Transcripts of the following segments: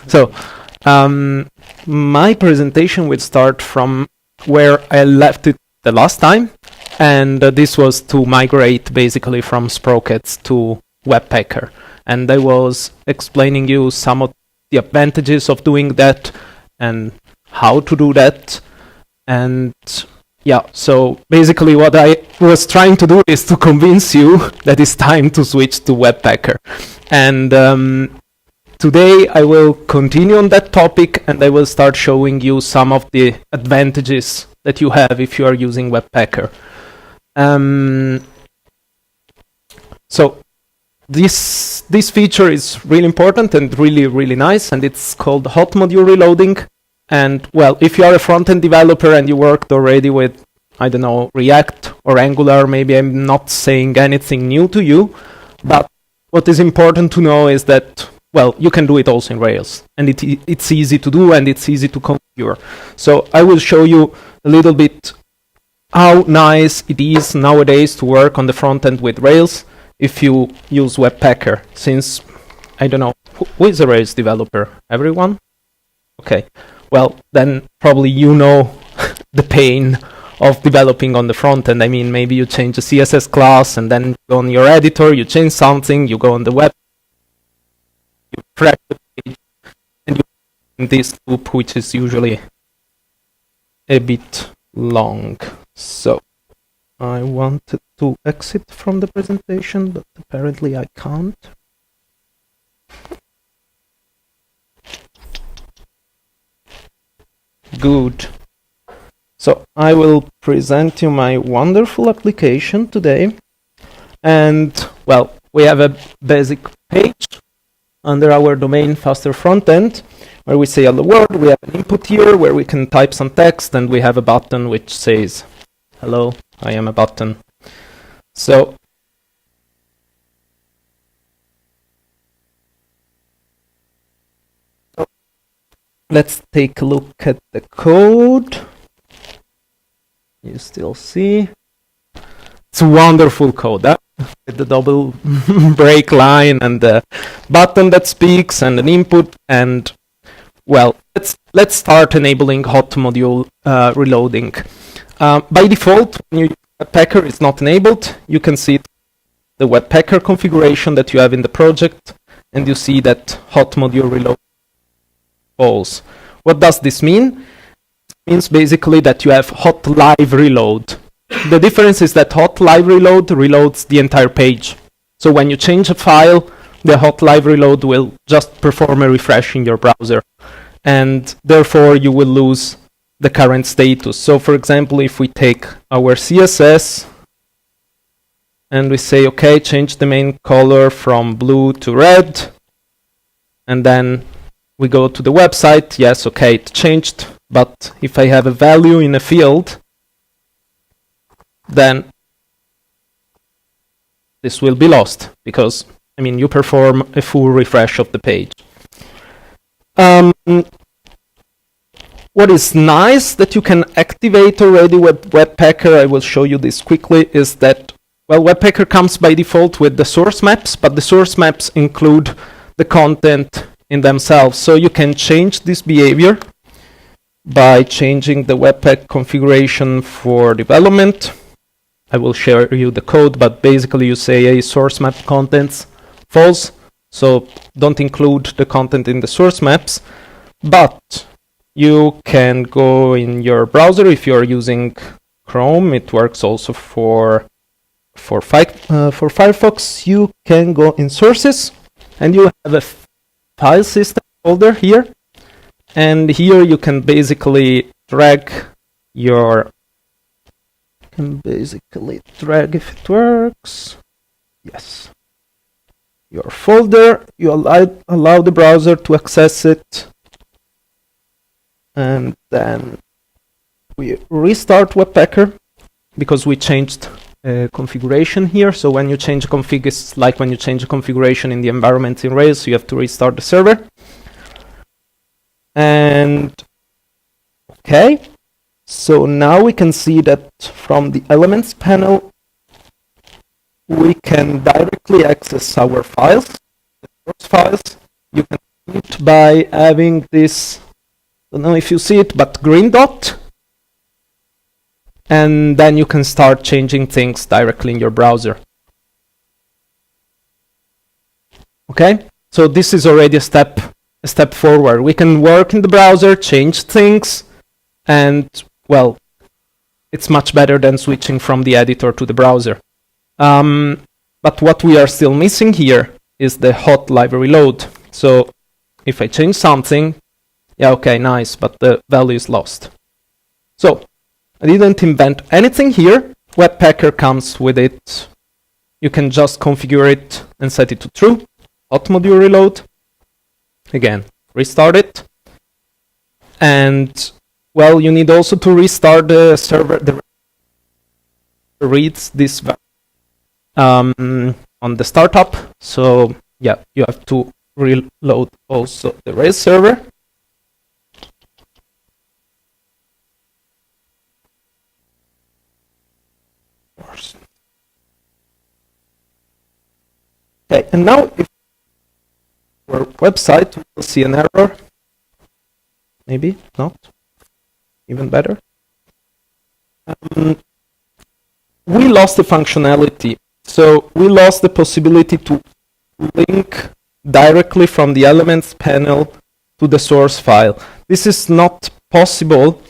So, my presentation will start from where I left it the last time, and this was to migrate basically from Sprockets to Webpacker. And I was explaining you some of the advantages of doing that and how to do that. And yeah, so basically what I was trying to do is to convince you that it's time to switch to Webpacker. And today I will continue on that topic, and I will start showing you some of the advantages that you have if you are using Webpacker. So this feature is really important and really nice, and it's called hot module reloading. And well, if you are a front-end developer and you worked already with, I don't know, React or Angular, maybe I'm not saying anything new to you, but what is important to know is that, well, you can do it also in Rails, and it's easy to do and it's easy to configure. So I will show you a little bit how nice it is nowadays to work on the front end with Rails if you use Webpacker, since, I don't know, who is a Rails developer? Everyone? Okay. Well, then probably you know the pain of developing on the front end. I mean, maybe you change a CSS class and then you go on your editor, you change something, you go on the web, you refresh the page, and you in this loop, which is usually a bit long. So I wanted to exit from the presentation, but apparently I can't. Good. So I will present you my wonderful application today. And well, we have a basic page under our domain faster frontend where we say hello world. We have an input here where we can type some text, and we have a button which says hello, I am a button. So let's take a look at the code. You still see? It's a wonderful code, huh? With the double break line and the button that speaks and an input. And well, let's start enabling hot module reloading. By default, when your Webpacker is not enabled, you can see the Webpacker configuration that you have in the project, and you see that hot module reload false. What does this mean? It means basically that you have hot live reload. The difference is that hot live reload reloads the entire page. So when you change a file, the hot live reload will just perform a refresh in your browser, and therefore you will lose the current status. So for example, if we take our CSS and we say, okay, change the main color from blue to red, and then we go to the website, yes, okay, it changed, but if I have a value in a field, then this will be lost, because, I mean, you perform a full refresh of the page. What is nice that you can activate already with Webpacker, I will show you this quickly, is that, well, Webpacker comes by default with the source maps, but the source maps include the content in themselves. So you can change this behavior by changing the Webpack configuration for development. I will share you the code, but basically you say a source map contents false, so don't include the content in the source maps. But you can go in your browser if you're using Chrome. It works also for Firefox. You can go in sources, and you have a file system folder here, and here you can basically drag your, if it works, yes, your folder. You allow the browser to access it, and then we restart Webpacker because we changed configuration here. So when you change a config, it's like when you change a configuration in the environment in Rails, you have to restart the server. And okay, so now we can see that from the Elements panel, we can directly access our files, the source files. You can out by having this, I don't know if you see it, but green dot. And then you can start changing things directly in your browser. Okay, so this is already a step forward. We can work in the browser, change things, and well, it's much better than switching from the editor to the browser. But what we are still missing here is the hot library load. So if I change something, yeah, okay, nice, but the value is lost. So I didn't invent anything here. Webpacker comes with it. You can just configure it and set it to true. Hot module reload. Again, restart it. And well, you need also to restart the server that reads this on the startup. So yeah, you have to reload also the Rails server. Okay, and now if our website, we'll see an error. Maybe not. Even better. We lost the functionality. So we lost the possibility to link directly from the elements panel to the source file. This is not possible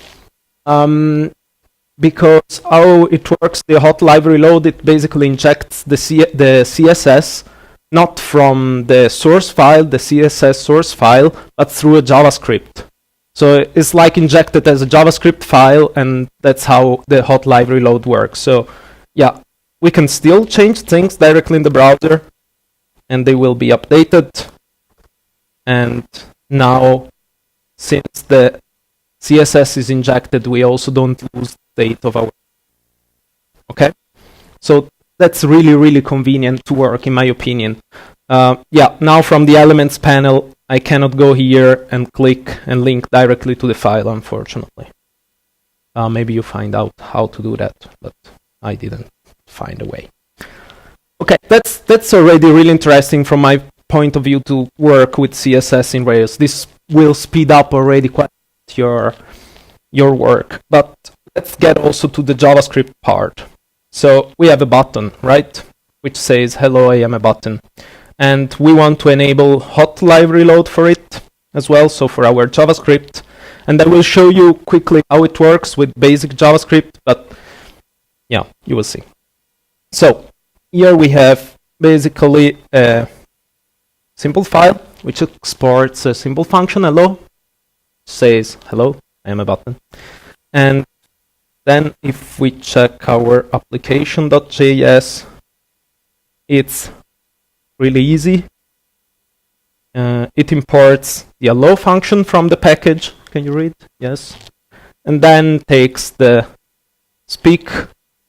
because how it works, the hot library load, it basically injects the CSS not from the source file, the CSS source file, but through a JavaScript. So it's like injected as a JavaScript file, and that's how the hot library load works. So yeah, we can still change things directly in the browser, and they will be updated. And now, since the CSS is injected, we also don't lose the state of our... Okay? So that's really, really convenient to work, in my opinion. Yeah, now from the elements panel, I cannot go here and click and link directly to the file, unfortunately. Maybe you find out how to do that, but I didn't find a way. Okay, that's already really interesting from my point of view to work with CSS in Rails. This will speed up already quite your work. But let's get also to the JavaScript part. So we have a button, right, which says, hello, I am a button. And we want to enable hot library load for it as well, so for our JavaScript. And I will show you quickly how it works with basic JavaScript, but yeah, you will see. So here we have basically a simple file which exports a simple function, hello, says, hello, I am a button. And then if we check our application.js, it's really easy. It imports the hello function from the package. Can you read? Yes. And then takes the speak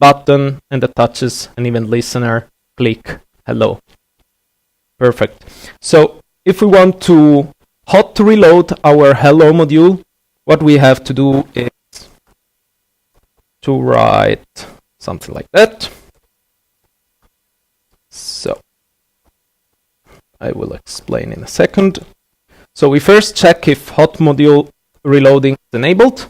button and attaches an event listener. Click hello. Perfect. So if we want to hot reload our hello module, what we have to do is to write something like that. So I will explain in a second. So we first check if hot module reloading is enabled.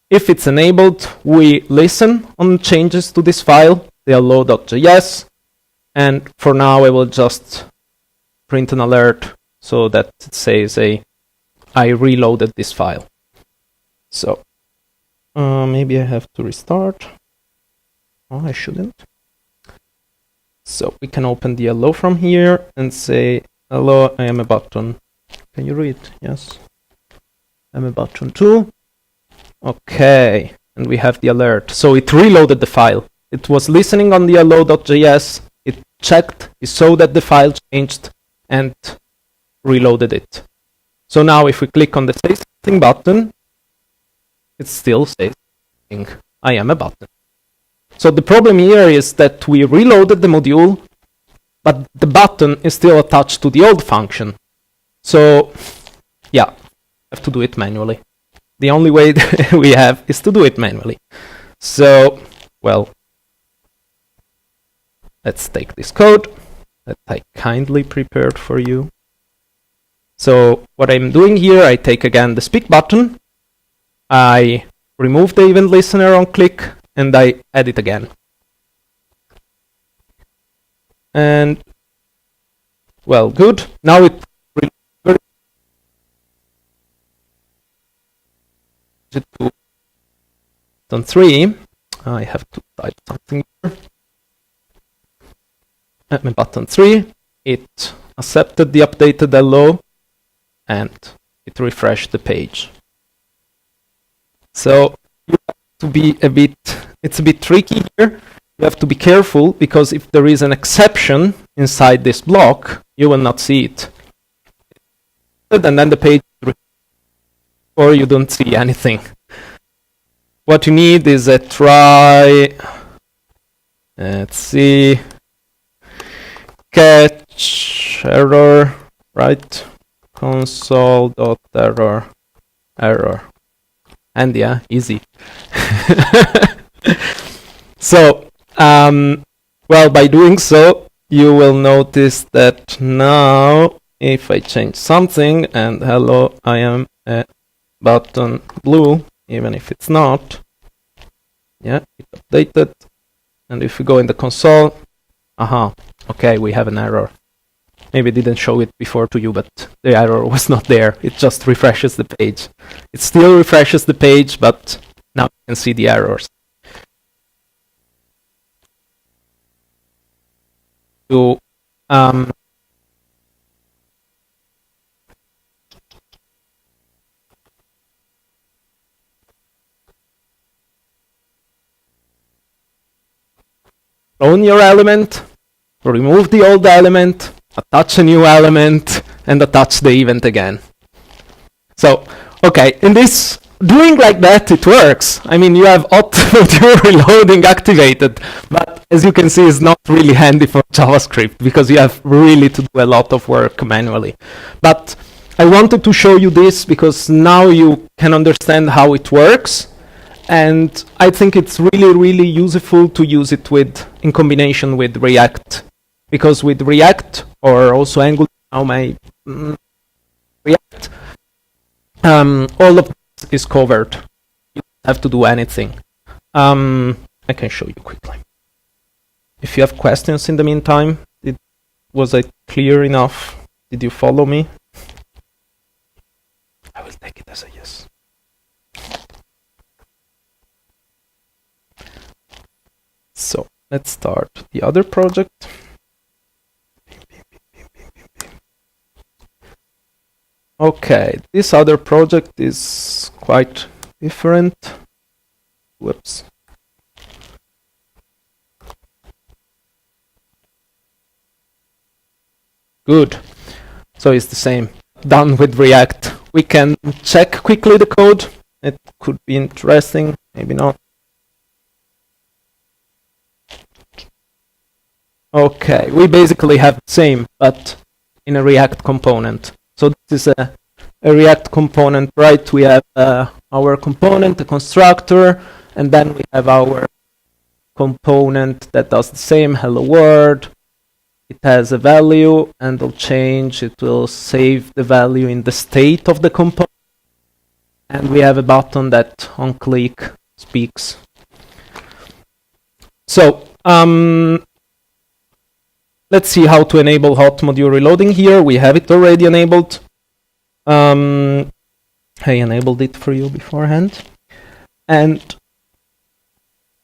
If it's enabled, we listen on changes to this file, the hello.js. And for now, I will just print an alert so that it says I reloaded this file. So maybe I have to restart. Oh, I shouldn't. So we can open the hello from here and say, hello, I am a button. Can you read? Yes. I'm a button too. Okay. And we have the alert. So it reloaded the file. It was listening on the hello.js. It checked, it saw that the file changed and reloaded it. So now if we click on the say something button, it still says I am a button. So the problem here is that we reloaded the module, but the button is still attached to the old function. So yeah, I have to do it manually. The only way that we have is to do it manually. So, well, let's take this code that I kindly prepared for you. So what I'm doing here, I take again the speak button, I remove the event listener on click, and I add it again. And well, good. Now it to button 3. I have to type something here. At my button 3, it accepted the updated hello, and it refreshed the page. So you have to be it's a bit tricky here. You have to be careful, because if there is an exception inside this block, you will not see it. And then the page, or you don't see anything. What you need is a try, let's see, catch error, right? Console.error, error. And yeah, easy. So, well, by doing so, you will notice that now, if I change something, and hello, I am a button blue, even if it's not, yeah, it updated. And if we go in the console, okay, we have an error. Maybe it didn't show it before to you, but the error was not there. It just refreshes the page. It still refreshes the page, but now you can see the errors. To clone your element, remove the old element, attach a new element, and attach the event again. So, okay, in this, doing like that, it works. I mean, you have auto reloading activated, but as you can see, it's not really handy for JavaScript, because you have really to do a lot of work manually. But I wanted to show you this because now you can understand how it works. And I think it's really, really useful to use it in combination with React. Because with React, or also Angular, now my React, all of this is covered. You don't have to do anything. I can show you quickly. If you have questions in the meantime, was I clear enough? Did you follow me? I will take it as a yes. So let's start the other project. Okay, this other project is quite different. Whoops. Good. So it's the same. Done with React. We can check quickly the code. It could be interesting, maybe not. Okay, we basically have the same, but in a React component. So this is a React component, right? We have our component, the constructor, and then we have our component that does the same, hello world. It has a value, and it'll change. It will save the value in the state of the component. And we have a button that on click speaks. So, let's see how to enable hot module reloading here. We have it already enabled. I enabled it for you beforehand. And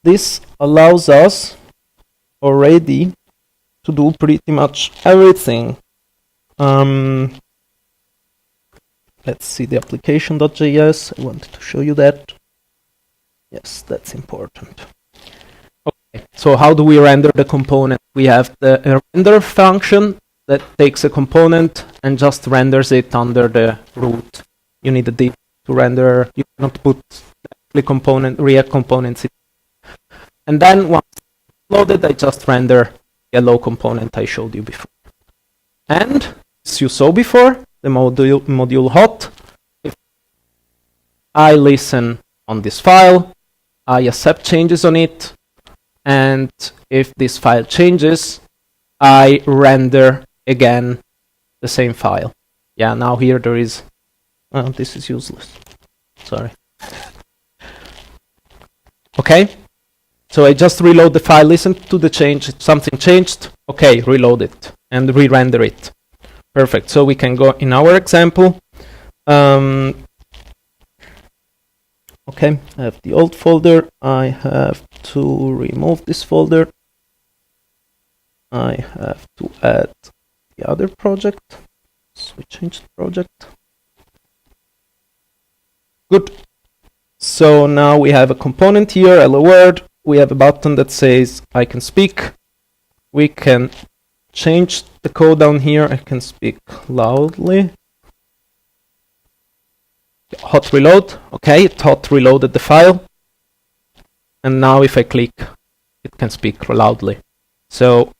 this allows us already to do pretty much everything. Let's see the application.js. I wanted to show you that. Yes, that's important. Okay, so how do we render the component? We have the render function that takes a component and just renders it under the root. You need a div to render. You cannot put the component, React components in. And then once it's loaded, I just render the hello component I showed you before. And as you saw before, the module hot. If I listen on this file, I accept changes on it, and if this file changes, I render again the same file. Yeah, now here there is. This is useless. Sorry. Okay. So I just reload the file, listen to the change. Something changed. Okay, reload it and re-render it. Perfect. So we can go in our example. Okay, I have the old folder. I have to remove this folder. I have to add the other project. So we change the project. Good. So now we have a component here, hello world. We have a button that says I can speak. We can change the code down here. I can speak loudly. Hot reload. Okay, it hot reloaded the file. And now if I click, it can speak loudly. So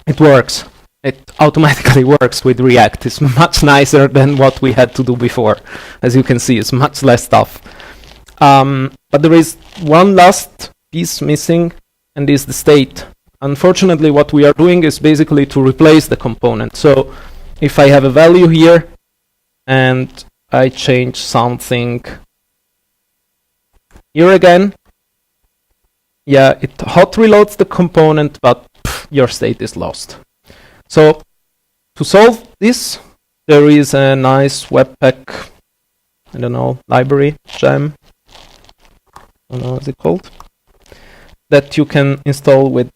it works. It automatically works with React. It's much nicer than what we had to do before. As you can see, it's much less stuff. But there is one last piece missing, and is the state. Unfortunately, what we are doing is basically to replace the component. So if I have a value here, and I change something here again, yeah, it hot reloads the component, but your state is lost. So to solve this, there is a nice Webpack, I don't know, library, gem, I don't know what's it called, that you can install with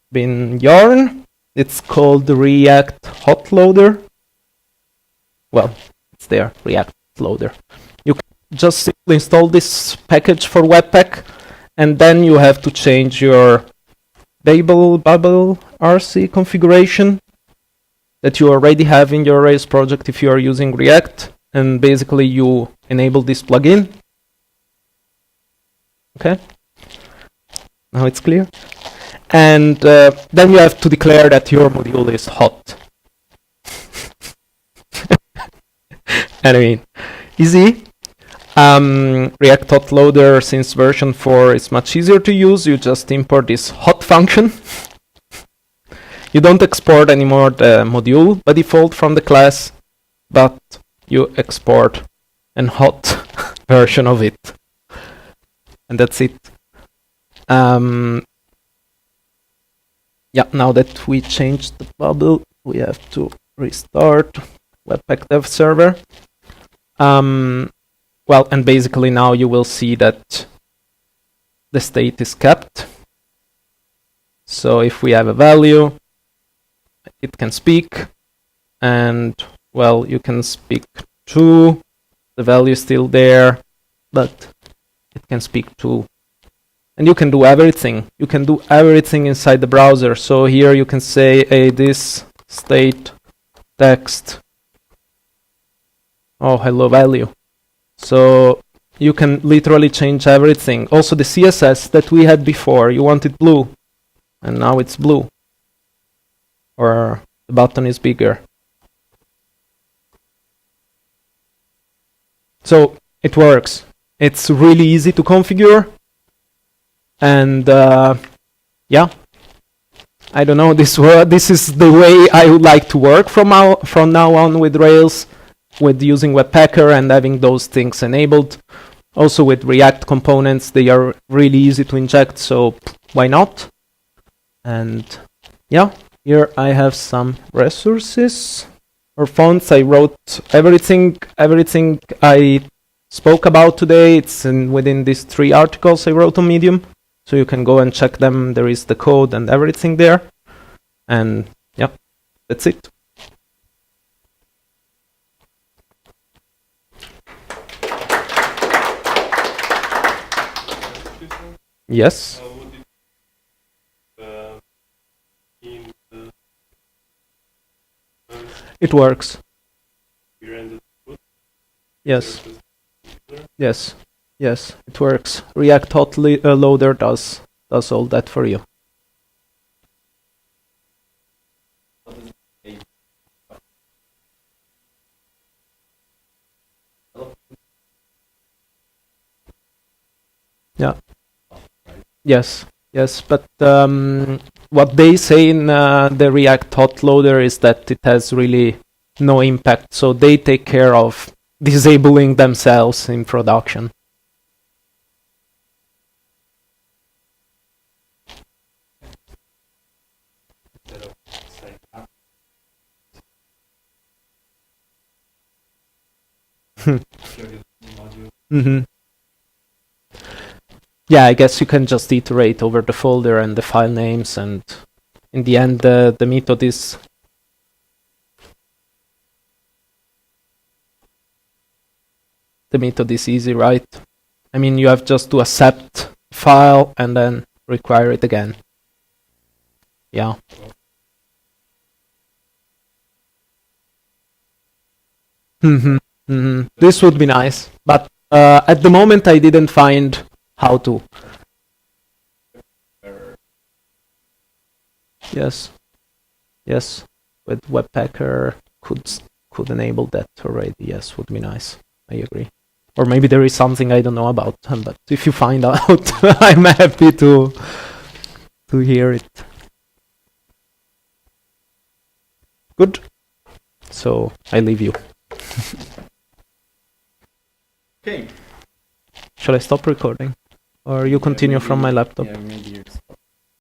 bin yarn. It's called the React Hot Loader. Well, it's there, React Loader. You can just simply install this package for Webpack, and then you have to change your bubble RC configuration that you already have in your Rails project if you are using React, and basically you enable this plugin. Okay, now it's clear. And then you have to declare that your module is hot. I mean, easy. React Hot Loader, since version 4 is much easier to use, you just import this hot function. You don't export anymore the module by default from the class, but you export an hot version of it. And that's it. Yeah, now that we changed the bubble, we have to restart Webpack dev server. Well, and basically now you will see that the state is kept. So if we have a value, it can speak, and well, you can speak to, the value is still there, but it can speak to. And you can do everything. You can do everything inside the browser. So here you can say, hey, this state text, oh, hello value. So you can literally change everything. Also the CSS that we had before, you wanted blue, and now it's blue. Or the button is bigger. So it works. It's really easy to configure. And yeah, I don't know, this is the way I would like to work from now on with Rails, with using Webpacker and having those things enabled. Also with React components, they are really easy to inject, so why not? And yeah, here I have some resources or fonts. I wrote everything I spoke about today. It's within these 3 articles I wrote on Medium. So you can go and check them. There is the code and everything there. And yeah, that's it. Yes. It works. Yes. Yes. Yes, it works. React Hot Loader does all that for you. Yeah. Yes. Yes, but what they say in the React Hot Loader is that it has really no impact. So they take care of disabling themselves in production. Mm-hmm. Yeah, I guess you can just iterate over the folder and the file names, and in the end, the method is easy, right? I mean, you have just to accept file and then require it again. Yeah. Mm-hmm. Mm-hmm. This would be nice, but at the moment I didn't find how to. Yes. Yes. With Webpacker could enable that already. Yes, would be nice. I agree. Or maybe there is something I don't know about, but if you find out, I'm happy to hear it. Good. So I leave you. Okay. Shall I stop recording? Or you continue from my laptop? Yeah, maybe